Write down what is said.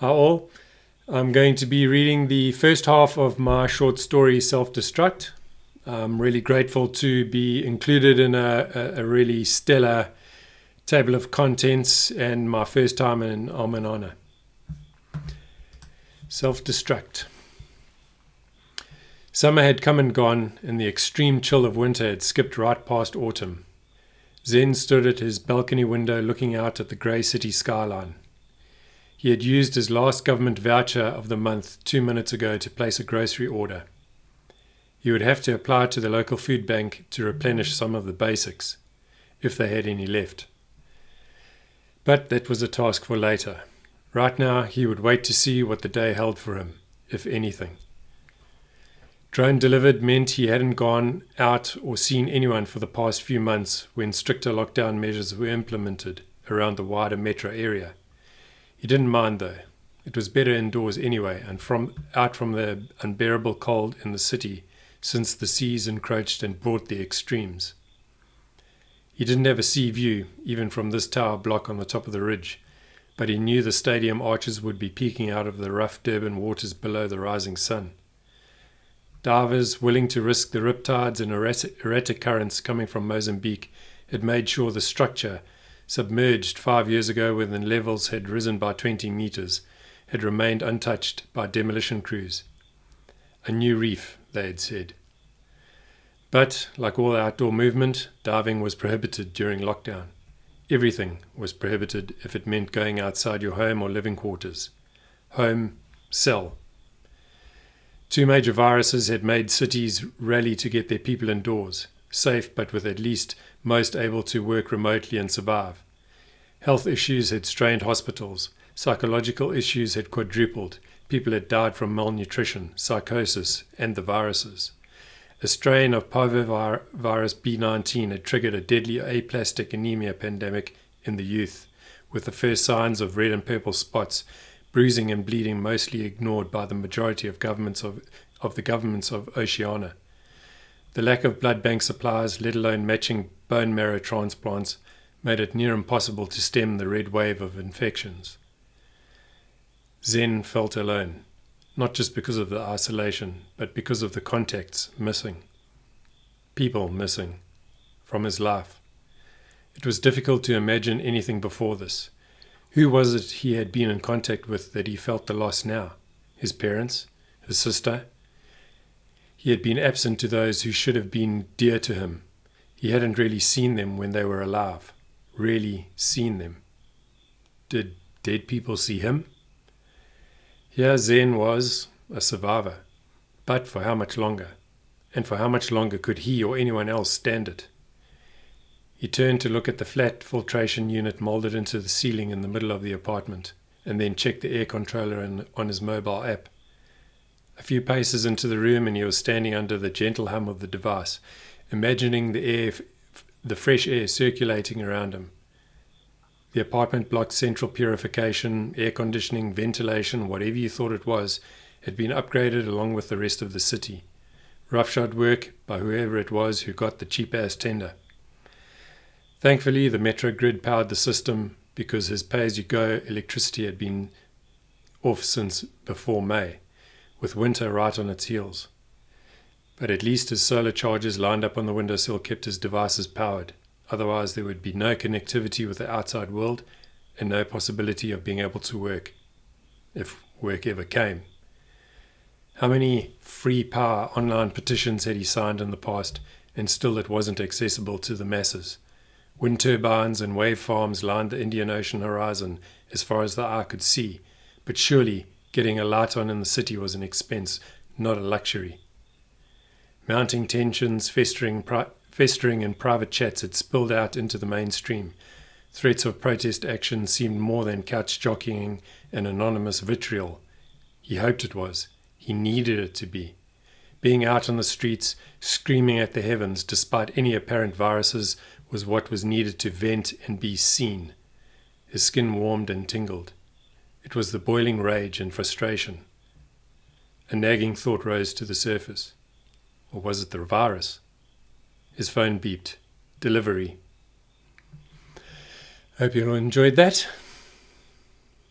Hi all. I'm going to be reading the first half of my short story Self-Destruct. I'm really grateful to be included in a really stellar table of contents and my first time in Omenana. Self-Destruct. Summer had come and gone, and the extreme chill of winter had skipped right past autumn. Zen stood at his balcony window looking out at the grey city skyline. He had used his last government voucher of the month 2 minutes ago to place a grocery order. He would have to apply to the local food bank to replenish some of the basics, if they had any left. But that was a task for later. Right now, he would wait to see what the day held for him, if anything. Drone delivered meant he hadn't gone out or seen anyone for the past few months when stricter lockdown measures were implemented around the wider metro area. He didn't mind though. It was better indoors anyway, and out from the unbearable cold in the city since the seas encroached and brought the extremes. He didn't have a sea view, even from this tower block on the top of the ridge, but he knew the stadium arches would be peeking out of the rough Durban waters below the rising sun. Divers willing to risk the riptides and erratic currents coming from Mozambique had made sure the structure, submerged 5 years ago when the levels had risen by 20 meters, had remained untouched by demolition crews. A new reef, they had said. But, like all outdoor movement, diving was prohibited during lockdown. Everything was prohibited if it meant going outside your home or living quarters. Home, cell. 2 major viruses had made cities rally to get their people indoors, safe but with at least most able to work remotely and survive. Health issues had strained hospitals. Psychological issues had quadrupled. People had died from malnutrition, psychosis, and the viruses. A strain of parvovirus B19 had triggered a deadly aplastic anemia pandemic in the youth, with the first signs of red and purple spots, bruising and bleeding mostly ignored by the majority of the governments of Oceania. The lack of blood bank supplies, let alone matching bone marrow transplants, made it near impossible to stem the red wave of infections. Zen felt alone, not just because of the isolation, but because of the contacts missing. People missing from his life. It was difficult to imagine anything before this. Who was it he had been in contact with that he felt the loss now? His parents? His sister? He had been absent to those who should have been dear to him. He hadn't really seen them when they were alive. Really seen them. Did dead people see him? Here Zen was, a survivor. But for how much longer? And for how much longer could he or anyone else stand it? He turned to look at the flat filtration unit molded into the ceiling in the middle of the apartment, and then checked the air controller on his mobile app. A few paces into the room and he was standing under the gentle hum of the device, imagining the fresh air circulating around him. The apartment block's central purification, air conditioning, ventilation, whatever you thought it was, had been upgraded along with the rest of the city. Roughshod work by whoever it was who got the cheap-ass tender. Thankfully, the metro grid powered the system because his pay-as-you-go electricity had been off since before May, with winter right on its heels. But at least his solar chargers lined up on the windowsill kept his devices powered. Otherwise, there would be no connectivity with the outside world and no possibility of being able to work, if work ever came. How many free power online petitions had he signed in the past, and still it wasn't accessible to the masses? Wind turbines and wave farms lined the Indian Ocean horizon as far as the eye could see, but surely getting a light on in the city was an expense, not a luxury. Mounting tensions, festering in private chats had spilled out into the mainstream. Threats of protest action seemed more than couch jockeying and anonymous vitriol. He hoped it was. He needed it to be. Being out on the streets, screaming at the heavens despite any apparent viruses, was what was needed to vent and be seen. His skin warmed and tingled. It was the boiling rage and frustration. A nagging thought rose to the surface. Or was it the virus? His phone beeped. Delivery. Hope you all enjoyed that.